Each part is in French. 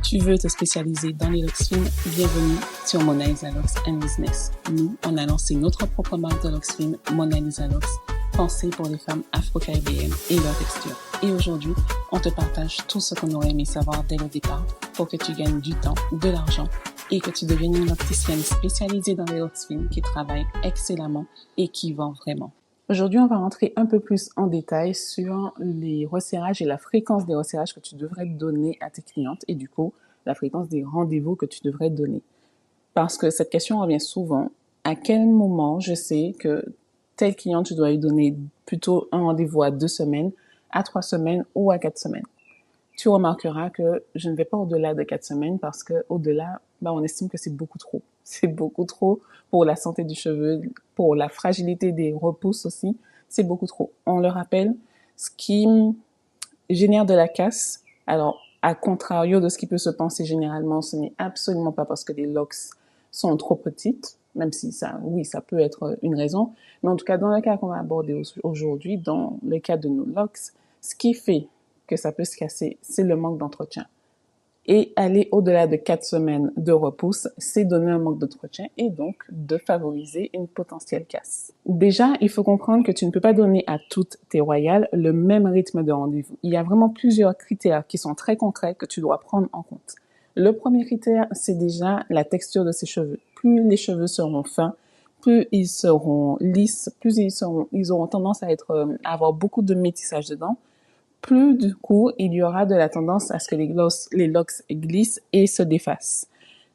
Tu veux te spécialiser dans les locks fines? Bienvenue sur Mona Lisa Locks and Business. Nous, on a lancé notre propre marque de locks fines, Mona Lisa Locks, pensée pour les femmes afro-caribéennes et leur texture. Et aujourd'hui, on te partage tout ce qu'on aurait aimé savoir dès le départ pour que tu gagnes du temps, de l'argent et que tu deviennes une opticienne spécialisée dans les locks fines qui travaille excellemment et qui vend vraiment. Aujourd'hui, on va rentrer un peu plus en détail sur les resserrages et la fréquence des resserrages que tu devrais donner à tes clientes et du coup, la fréquence des rendez-vous que tu devrais donner. Parce que cette question revient souvent. À quel moment je sais que telle cliente, je dois lui donner plutôt un rendez-vous à 2 semaines, à 3 semaines ou à 4 semaines? Tu remarqueras que je ne vais pas au-delà de 4 semaines parce que au-delà, on estime que c'est beaucoup trop. C'est beaucoup trop pour la santé du cheveu, pour la fragilité des repousses aussi. C'est beaucoup trop. On le rappelle, ce qui génère de la casse, alors à contrario de ce qui peut se penser généralement, ce n'est absolument pas parce que les locks sont trop petites, même si ça, oui, ça peut être une raison. Mais en tout cas, dans le cas qu'on va aborder aujourd'hui, dans le cas de nos locks, ce qui fait que ça peut se casser, c'est le manque d'entretien. Et aller au-delà de 4 semaines de repousse, c'est donner un manque d'entretien et donc de favoriser une potentielle casse. Déjà, il faut comprendre que tu ne peux pas donner à toutes tes royales le même rythme de rendez-vous. Il y a vraiment plusieurs critères qui sont très concrets que tu dois prendre en compte. Le premier critère, c'est déjà la texture de ses cheveux. Plus les cheveux seront fins, plus ils seront lisses, plus ils auront tendance à avoir beaucoup de métissage dedans, plus du coup, il y aura de la tendance à ce que les locks glissent et se défassent.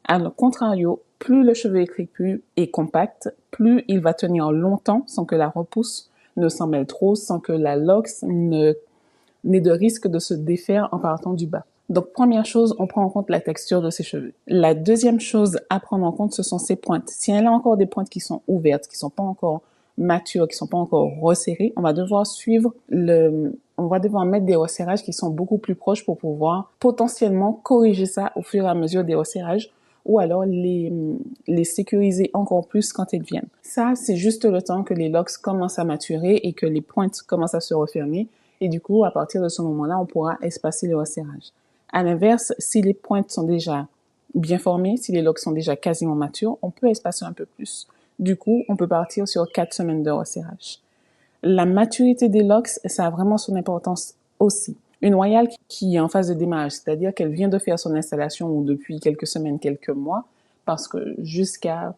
À le contrario, plus le cheveu est crépus et compact, plus il va tenir longtemps sans que la repousse ne s'en mêle trop, sans que la locks n'ait de risque de se défaire en partant du bas. Donc, première chose, on prend en compte la texture de ses cheveux. La deuxième chose à prendre en compte, ce sont ses pointes. Si elle a encore des pointes qui sont ouvertes, qui sont pas encore matures, qui sont pas encore resserrées, on va devoir mettre des resserrages qui sont beaucoup plus proches pour pouvoir potentiellement corriger ça au fur et à mesure des resserrages ou alors les sécuriser encore plus quand elles viennent. Ça, c'est juste le temps que les locks commencent à maturer et que les pointes commencent à se refermer. Et du coup, à partir de ce moment-là, on pourra espacer les resserrages. À l'inverse, si les pointes sont déjà bien formées, si les locks sont déjà quasiment matures, on peut espacer un peu plus. Du coup, on peut partir sur 4 semaines de resserrage. La maturité des locks, ça a vraiment son importance aussi. Une royale qui est en phase de démarrage, c'est-à-dire qu'elle vient de faire son installation ou depuis quelques semaines, quelques mois, parce que jusqu'à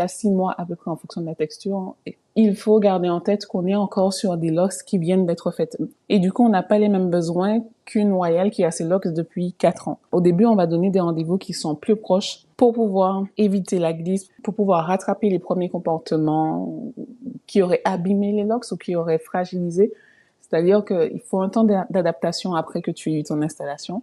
6 mois à peu près en fonction de la texture, il faut garder en tête qu'on est encore sur des locks qui viennent d'être faites. Et du coup, on n'a pas les mêmes besoins qu'une royale qui a ses locks depuis 4 ans. Au début, on va donner des rendez-vous qui sont plus proches pour pouvoir éviter la glisse, pour pouvoir rattraper les premiers comportements qui auraient abîmé les locks ou qui auraient fragilisé. C'est-à-dire qu'il faut un temps d'adaptation après que tu aies eu ton installation.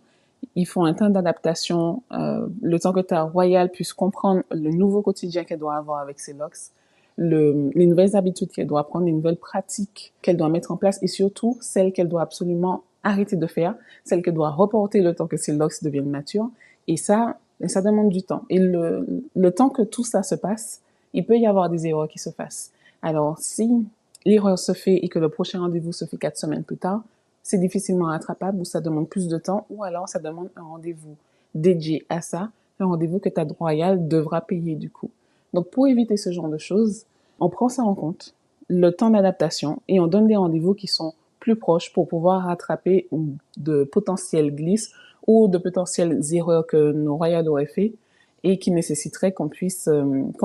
Il faut un temps d'adaptation, le temps que ta royale puisse comprendre le nouveau quotidien qu'elle doit avoir avec ses locks, les nouvelles habitudes qu'elle doit prendre, les nouvelles pratiques qu'elle doit mettre en place et surtout celles qu'elle doit absolument arrêter de faire, celles qu'elle doit reporter le temps que ses locks deviennent matures. Et ça demande du temps. Et le temps que tout ça se passe, il peut y avoir des erreurs qui se fassent. Alors, si l'erreur se fait et que le prochain rendez-vous se fait 4 semaines plus tard, c'est difficilement rattrapable ou ça demande plus de temps ou alors ça demande un rendez-vous dédié à ça, un rendez-vous que ta royale devra payer du coup. Donc, pour éviter ce genre de choses, on prend ça en compte, le temps d'adaptation, et on donne des rendez-vous qui sont plus proches pour pouvoir rattraper de potentielles glisses ou de potentielles erreurs que nos royales auraient fait et qui nécessiterait qu'on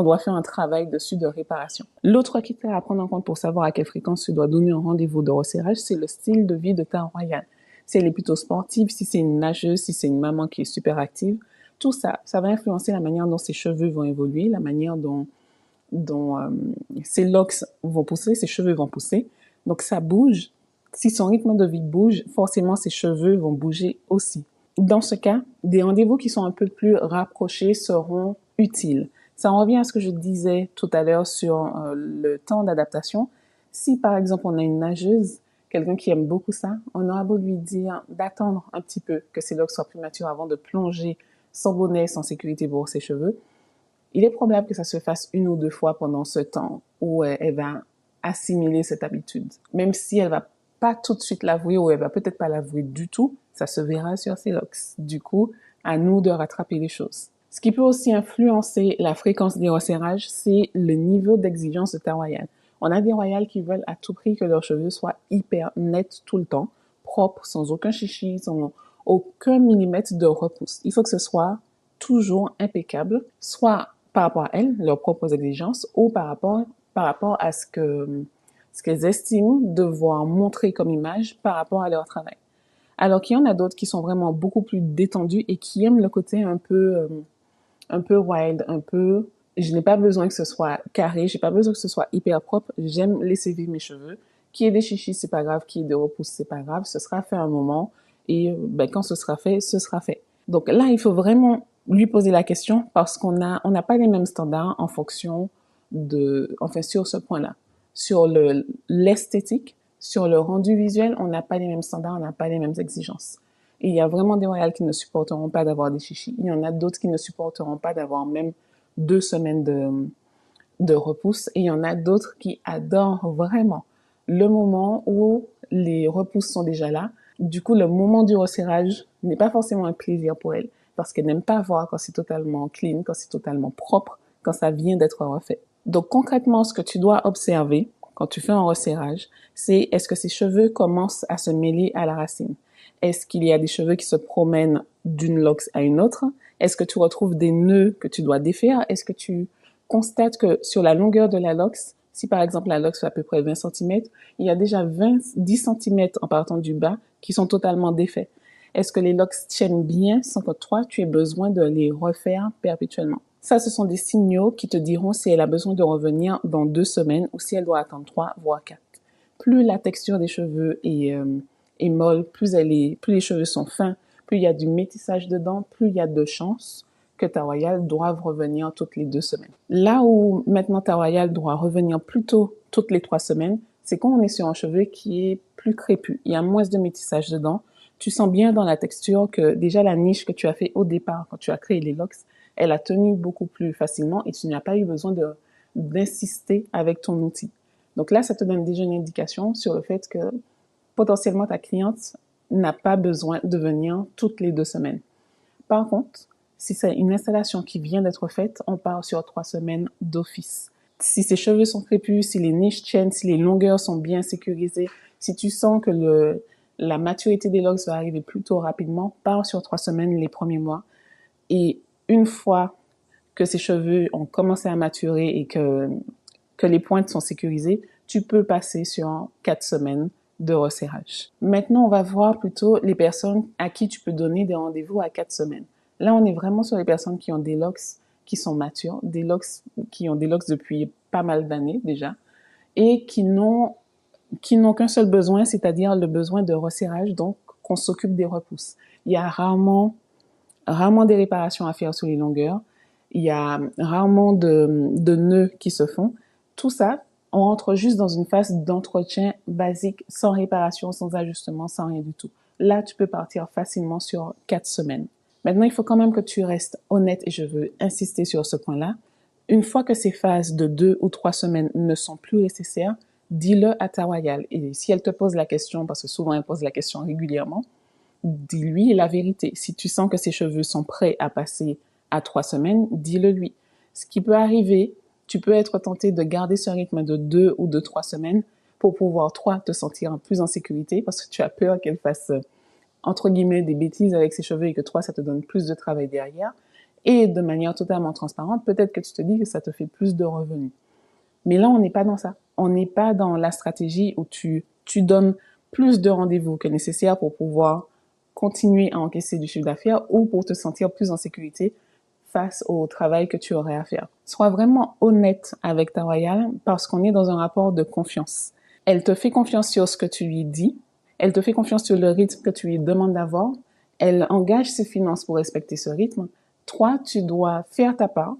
doit faire un travail dessus de réparation. L'autre critère à prendre en compte pour savoir à quelle fréquence tu dois donner un rendez-vous de resserrage, c'est le style de vie de ta royale. Si elle est plutôt sportive, si c'est une nageuse, si c'est une maman qui est super active, tout ça, ça va influencer la manière dont ses cheveux vont évoluer, la manière dont ses locks vont pousser, ses cheveux vont pousser. Donc ça bouge. Si son rythme de vie bouge, forcément ses cheveux vont bouger aussi. Dans ce cas, des rendez-vous qui sont un peu plus rapprochés seront utiles. Ça en revient à ce que je disais tout à l'heure sur le temps d'adaptation. Si par exemple on a une nageuse, quelqu'un qui aime beaucoup ça, on aura beau lui dire d'attendre un petit peu que ses locks soient plus matures avant de plonger sans bonnet, sans sécurité pour ses cheveux. Il est probable que ça se fasse 1 ou 2 fois pendant ce temps où elle va assimiler cette habitude. Même si elle va pas tout de suite l'avouer ou elle va peut-être pas l'avouer du tout, ça se verra sur ses locks. Du coup, À nous de rattraper les choses. Ce qui peut aussi influencer la fréquence des resserrages, c'est le niveau d'exigence de ta royale. On a des royales qui veulent à tout prix que leurs cheveux soient hyper nets tout le temps, propres, sans aucun chichi, sans aucun millimètre de repousse. Il faut que ce soit toujours impeccable, soit par rapport à elles, leurs propres exigences, ou par rapport à ce qu'elles estiment devoir montrer comme image par rapport à leur travail. Alors qu'il y en a d'autres qui sont vraiment beaucoup plus détendus et qui aiment le côté un peu wild, je n'ai pas besoin que ce soit carré, j'ai pas besoin que ce soit hyper propre, j'aime laisser vivre mes cheveux. Qu'il y ait des chichis, c'est pas grave, qu'il y ait des repousses, c'est pas grave, ce sera fait un moment et quand ce sera fait, ce sera fait. Donc là, il faut vraiment lui poser la question parce qu'on n'a pas les mêmes standards en fonction sur ce point-là. Sur l'esthétique, sur le rendu visuel, on n'a pas les mêmes standards, on n'a pas les mêmes exigences. Et il y a vraiment des royales qui ne supporteront pas d'avoir des chichis. Il y en a d'autres qui ne supporteront pas d'avoir même 2 semaines de repousse. Et il y en a d'autres qui adorent vraiment le moment où les repousses sont déjà là. Du coup, le moment du resserrage n'est pas forcément un plaisir pour elles parce qu'elles n'aiment pas voir quand c'est totalement clean, quand c'est totalement propre, quand ça vient d'être refait. Donc concrètement, ce que tu dois observer quand tu fais un resserrage, c'est est-ce que ces cheveux commencent à se mêler à la racine? Est-ce qu'il y a des cheveux qui se promènent d'une loque à une autre? Est-ce que tu retrouves des nœuds que tu dois défaire? Est-ce que tu constates que sur la longueur de la loque, si par exemple la loque fait à peu près 20 cm, il y a déjà 10 cm en partant du bas qui sont totalement défaits? Est-ce que les locks tiennent bien sans que toi, tu aies besoin de les refaire perpétuellement? Ça, ce sont des signaux qui te diront si elle a besoin de revenir dans 2 semaines ou si elle doit attendre 3, voire 4. Plus la texture des cheveux est molle, plus les cheveux sont fins, plus il y a du métissage dedans, plus il y a de chances que ta royale doive revenir toutes les 2 semaines. Là où maintenant ta royale doit revenir plutôt toutes les 3 semaines, c'est quand on est sur un cheveu qui est plus crépus. Il y a moins de métissage dedans. Tu sens bien dans la texture que déjà la niche que tu as fait au départ quand tu as créé les locks, elle a tenu beaucoup plus facilement et tu n'as pas eu besoin d'insister avec ton outil. Donc là, ça te donne déjà une indication sur le fait que potentiellement ta cliente n'a pas besoin de venir toutes les 2 semaines. Par contre, si c'est une installation qui vient d'être faite, on part sur 3 semaines d'office. Si ses cheveux sont crépus, si les niches tiennent, si les longueurs sont bien sécurisées, si tu sens que la maturité des locks va arriver plutôt rapidement, pars sur 3 semaines les premiers mois. Et une fois que ces cheveux ont commencé à maturer et que les pointes sont sécurisées, tu peux passer sur 4 semaines de resserrage. Maintenant, on va voir plutôt les personnes à qui tu peux donner des rendez-vous à 4 semaines. Là, on est vraiment sur les personnes qui ont des locks qui sont matures, qui ont des locks depuis pas mal d'années déjà, et qui n'ont qu'un seul besoin, c'est-à-dire le besoin de resserrage, donc qu'on s'occupe des repousses. Il y a rarement des réparations à faire sur les longueurs, il y a rarement de nœuds qui se font. Tout ça, on entre juste dans une phase d'entretien basique, sans réparation, sans ajustement, sans rien du tout. Là, tu peux partir facilement sur 4 semaines. Maintenant, il faut quand même que tu restes honnête et je veux insister sur ce point-là. Une fois que ces phases de 2 ou 3 semaines ne sont plus nécessaires, dis-le à ta royale. Et si elle te pose la question, parce que souvent elle pose la question régulièrement, dis-lui la vérité. Si tu sens que ses cheveux sont prêts à passer à 3 semaines, dis-le lui. Ce qui peut arriver, tu peux être tenté de garder ce rythme de 2 ou de 3 semaines pour pouvoir, toi, te sentir plus en sécurité parce que tu as peur qu'elle fasse, entre guillemets, des bêtises avec ses cheveux et que toi, ça te donne plus de travail derrière. Et de manière totalement transparente, peut-être que tu te dis que ça te fait plus de revenus. Mais là, on n'est pas dans ça. On n'est pas dans la stratégie où tu donnes plus de rendez-vous que nécessaire pour pouvoir continuer à encaisser du chiffre d'affaires ou pour te sentir plus en sécurité face au travail que tu aurais à faire. Sois vraiment honnête avec ta royale parce qu'on est dans un rapport de confiance. Elle te fait confiance sur ce que tu lui dis. Elle te fait confiance sur le rythme que tu lui demandes d'avoir. Elle engage ses finances pour respecter ce rythme. Toi, tu dois faire ta part.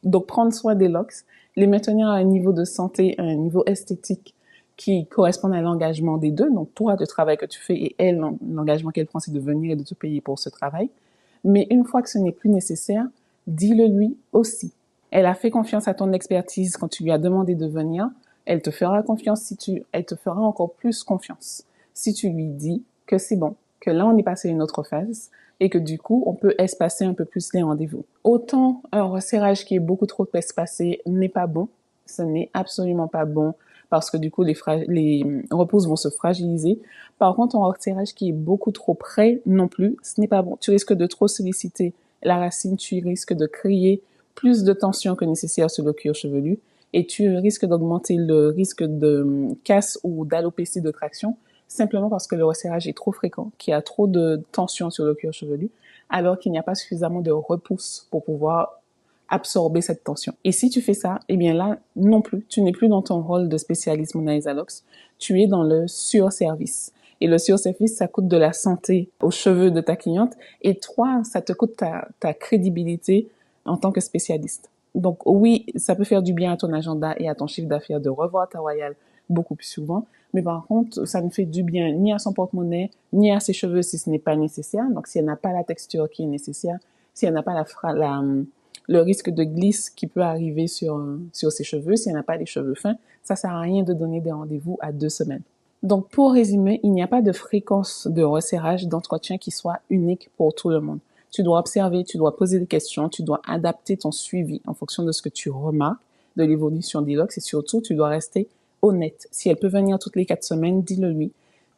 Donc, prendre soin des locks, les maintenir à un niveau de santé, à un niveau esthétique qui correspond à l'engagement des deux. Donc, toi, le travail que tu fais et elle, l'engagement qu'elle prend, c'est de venir et de te payer pour ce travail. Mais une fois que ce n'est plus nécessaire, dis-le lui aussi. Elle a fait confiance à ton expertise quand tu lui as demandé de venir. Elle te fera confiance elle te fera encore plus confiance si tu lui dis que c'est bon, que là, on est passé à une autre phase et que du coup, on peut espacer un peu plus les rendez-vous. Autant un resserrage qui est beaucoup trop espacé n'est pas bon, ce n'est absolument pas bon parce que du coup, les repousses vont se fragiliser. Par contre, un resserrage qui est beaucoup trop près non plus, ce n'est pas bon. Tu risques de trop solliciter la racine, tu risques de créer plus de tension que nécessaire sur le cuir chevelu et tu risques d'augmenter le risque de casse ou d'alopécie de traction simplement parce que le resserrage est trop fréquent, qu'il y a trop de tension sur le cuir chevelu, alors qu'il n'y a pas suffisamment de repousse pour pouvoir absorber cette tension. Et si tu fais ça, eh bien là, non plus, tu n'es plus dans ton rôle de spécialiste Mona Exalox, tu es dans le surservice. Et le surservice, ça coûte de la santé aux cheveux de ta cliente et toi, ça te coûte ta crédibilité en tant que spécialiste. Donc oui, ça peut faire du bien à ton agenda et à ton chiffre d'affaires de revoir ta royale beaucoup plus souvent, mais par contre, ça ne fait du bien ni à son porte-monnaie, ni à ses cheveux si ce n'est pas nécessaire. Donc si elle n'a pas la texture qui est nécessaire, si elle n'a pas le risque de glisse qui peut arriver sur ses cheveux, si elle n'a pas les cheveux fins, ça sert à rien de donner des rendez-vous à 2 semaines. Donc, pour résumer, il n'y a pas de fréquence de resserrage d'entretien qui soit unique pour tout le monde. Tu dois observer, tu dois poser des questions, tu dois adapter ton suivi en fonction de ce que tu remarques de l'évolution des locks et surtout, tu dois rester honnête. Si elle peut venir toutes les 4 semaines, dis-le lui.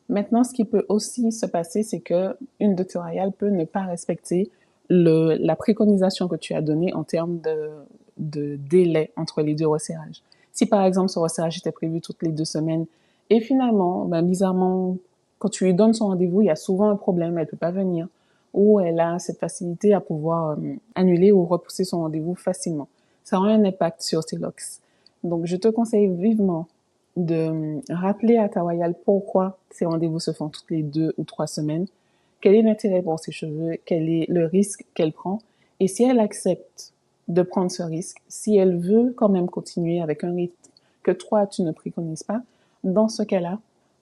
Maintenant, ce qui peut aussi se passer, c'est que une de tes royales peut ne pas respecter la préconisation que tu as donnée en termes de délai entre les 2 resserrages. Si par exemple, ce resserrage était prévu toutes les 2 semaines et finalement, bizarrement, quand tu lui donnes son rendez-vous, il y a souvent un problème, elle peut pas venir ou elle a cette facilité à pouvoir annuler ou repousser son rendez-vous facilement. Ça aura un impact sur tes locks. Donc, je te conseille vivement de rappeler à ta royale pourquoi ces rendez-vous se font toutes les 2 ou 3 semaines, quel est l'intérêt pour ses cheveux, quel est le risque qu'elle prend, et si elle accepte de prendre ce risque, si elle veut quand même continuer avec un rythme que toi, tu ne préconises pas, dans ce cas-là,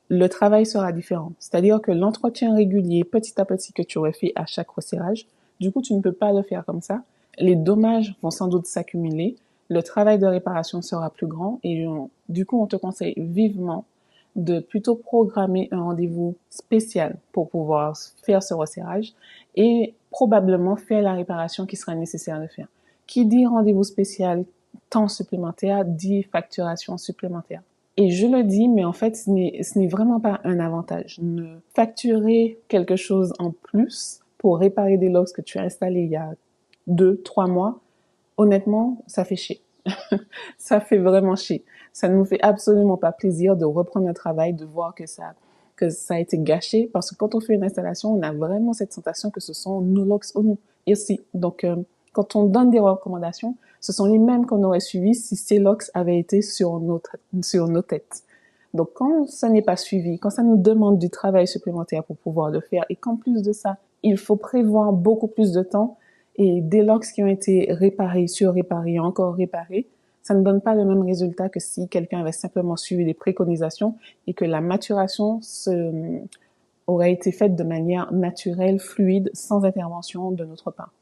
le travail sera différent. C'est-à-dire que l'entretien régulier, petit à petit, que tu aurais fait à chaque resserrage, du coup, tu ne peux pas le faire comme ça. Les dommages vont sans doute s'accumuler, le travail de réparation sera plus grand et du coup, on te conseille vivement de plutôt programmer un rendez-vous spécial pour pouvoir faire ce resserrage et probablement faire la réparation qui sera nécessaire de faire. Qui dit rendez-vous spécial, temps supplémentaire, dit facturation supplémentaire. Et je le dis, mais en fait, ce n'est vraiment pas un avantage. Ne facturer quelque chose en plus pour réparer des logs que tu as installés il y a 2, 3 mois, honnêtement, ça fait chier. Ça fait vraiment chier. Ça ne nous fait absolument pas plaisir de reprendre le travail, de voir que ça a été gâché, parce que quand on fait une installation, on a vraiment cette sensation que ce sont nos logs ici. Donc, quand on donne des recommandations, ce sont les mêmes qu'on aurait suivis si ces logs avaient été sur nos têtes. Donc, quand ça n'est pas suivi, quand ça nous demande du travail supplémentaire pour pouvoir le faire, et qu'en plus de ça, il faut prévoir beaucoup plus de temps, et des locks qui ont été réparés, surréparés, encore réparés, ça ne donne pas le même résultat que si quelqu'un avait simplement suivi les préconisations et que la maturation aurait été faite de manière naturelle, fluide, sans intervention de notre part.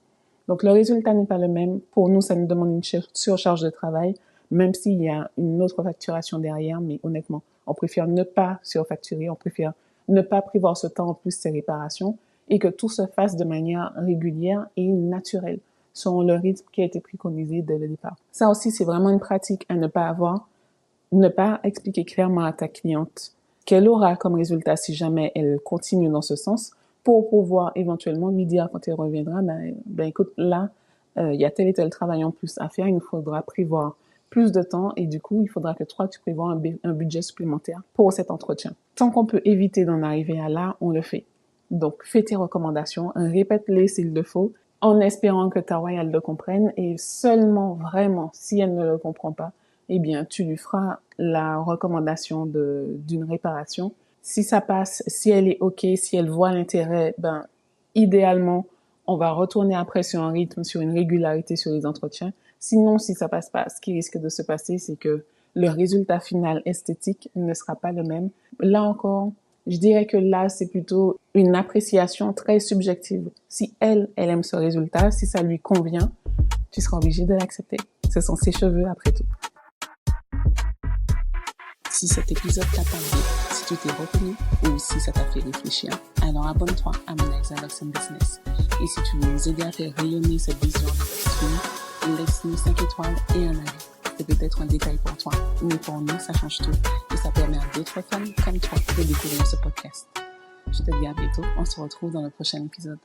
Donc, le résultat n'est pas le même. Pour nous, ça nous demande une surcharge de travail, même s'il y a une autre facturation derrière, mais honnêtement, on préfère ne pas surfacturer, on préfère ne pas prévoir ce temps en plus ces réparations et que tout se fasse de manière régulière et naturelle, selon le rythme qui a été préconisé dès le départ. Ça aussi, c'est vraiment une pratique à ne pas expliquer clairement à ta cliente qu'elle aura comme résultat si jamais elle continue dans ce sens, pour pouvoir éventuellement lui dire quand elle reviendra, écoute, là, il y a tel et tel travail en plus à faire, il nous faudra prévoir plus de temps et du coup, il faudra que toi, tu prévois un budget supplémentaire pour cet entretien. Tant qu'on peut éviter d'en arriver à là, on le fait. Donc, fais tes recommandations, répète-les s'il le faut, en espérant que ta royale le comprenne et seulement vraiment, si elle ne le comprend pas, eh bien, tu lui feras la recommandation d'une réparation. Si ça passe, si elle est OK, si elle voit l'intérêt, idéalement, on va retourner après sur un rythme, sur une régularité sur les entretiens. Sinon, si ça passe pas, ce qui risque de se passer, c'est que le résultat final esthétique ne sera pas le même. Là encore, je dirais que là, c'est plutôt une appréciation très subjective. Si elle aime ce résultat, si ça lui convient, tu seras obligé de l'accepter. Ce sont ses cheveux après tout. Si cet épisode t'a parlé, si tu t'es reconnu ou si ça t'a fait réfléchir. Alors abonne-toi à Monalisa Locks and Business. Et si tu veux nous aider à faire rayonner cette vision de notre film, laisse-nous 5 étoiles et un avis. C'est peut-être un détail pour toi, mais pour nous, ça change tout. Et ça permet à d'autres femmes comme toi de découvrir ce podcast. Je te dis à bientôt. On se retrouve dans le prochain épisode.